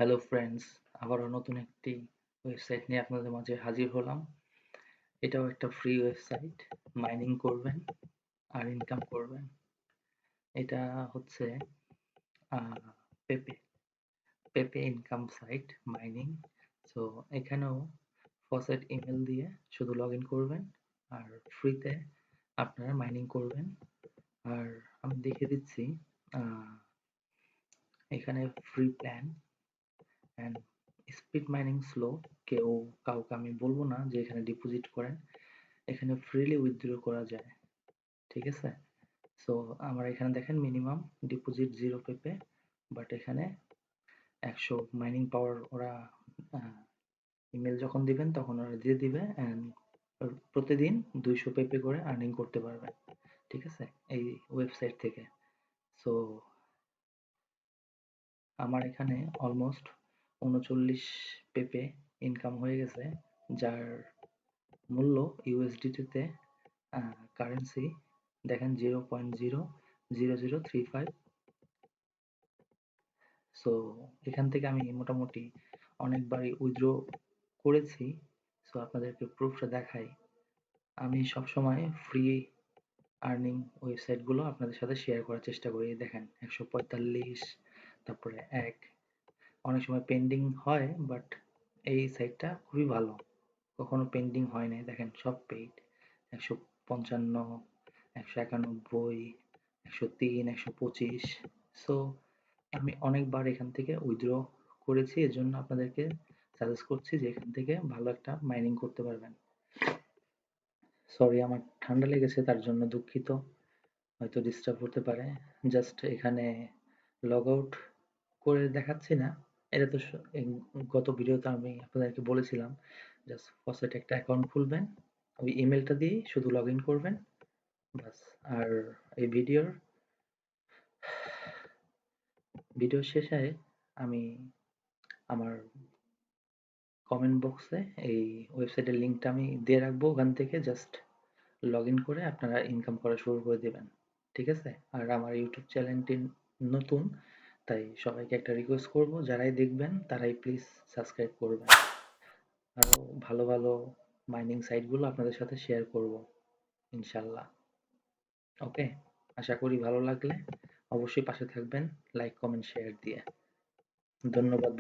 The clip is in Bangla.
হ্যালো ফ্রেন্ডস, আবারও নতুন একটি ওয়েবসাইট নিয়ে আপনাদের মাঝে হাজির হলাম। এটাও একটা ফ্রি ওয়েবসাইট। মাইনিং করবেন আর ইনকাম করবেন। এটা হচ্ছে পেপে পেপে ইনকাম সাইট মাইনিং। সো এখানেও ফসেট ইমেল দিয়ে শুধু লগ ইন করবেন আর ফ্রিতে আপনারা মাইনিং করবেন। আর আমি দেখিয়ে দিচ্ছি, এখানে free plan and speed mining slow. কাউকে আমি বলবো না যে এখানে ডিপোজিট করেন, এখানে ফ্রিলি উইথড্র করা যায়। ঠিক আছে, সো আমার এখানে দেখেন মিনিমাম ডিপোজিট 0 পেপে, বাট এখানে 100 মাইনিং পাওয়ার ওরা ইমেল যখন দিবেন তখন ওরা দিয়ে দিবে, অ্যান্ড প্রতিদিন 200 পেপে করে আর্নিং করতে পারবেন। ঠিক আছে, এই ওয়েবসাইট থেকে। সো আমার এখানে অলমোস্ট 39 পেপে ইনকাম হয়ে গেছে, যার মূল্য ইউএসডিটিতে কারেন্সি দেখেন 0.00035। সো এখান থেকে আমি মোটামুটি অনেকবারই উইথড্র করেছি। সো আপনাদেরকে প্রুফটা দেখাই। আমি সবসময় ফ্রি আর্নিং ওয়েবসাইটগুলো আপনাদের সাথে শেয়ার করার চেষ্টা করি। দেখেন 145, তারপরে অনেক সময় পেন্ডিং হয়, বাট এই সাইটটা খুবই ভালো, কখনো পেন্ডিং হয় নাই। দেখেন সব পেইড, 155, 191, 103, 125। সো আমি অনেকবার এখান থেকে উইথড্র করেছি, এজন্য আপনাদেরকে সাজেস্ট করছি যে এখান থেকে ভালো একটা মাইনিং করতে পারবেন। সরি, আমার ঠান্ডা লেগেছে, তার জন্য দুঃখিত, হয়তো ডিস্টার্ব হতে পারে। জাস্ট এখানে লগ আউট করে দেখাচ্ছি না, এটা তো গত ভিডিওতে আমি আপনাদেরকে বলেছিলাম। জাস্ট ফসেট একটা অ্যাকাউন্ট খুলবেন, ওই ইমেলটা দিয়ে শুধু লগ ইন করবেন, বাস। আর এই ভিডিও শেষে আমি আমার কমেন্ট বক্সে এই ওয়েবসাইটের লিঙ্কটা আমি দিয়ে রাখবো, ওখান থেকে জাস্ট লগ ইন করে আপনারা ইনকাম করা শুরু করে দেবেন। ঠিক আছে, আর আমার ইউটিউব চ্যানেলটি নতুন, তাই সবাইকে একটা রিকোয়েস্ট করব, যারাই দেখবেন তারাই প্লিজ সাবস্ক্রাইব করবেন। আরও ভালো ভালো মাইনিং সাইটগুলো আপনাদের সাথে শেয়ার করব ইনশাল্লাহ। ওকে, আশা করি ভালো লাগলে অবশ্যই পাশে থাকবেন, লাইক কমেন্ট শেয়ার দিয়ে। ধন্যবাদ।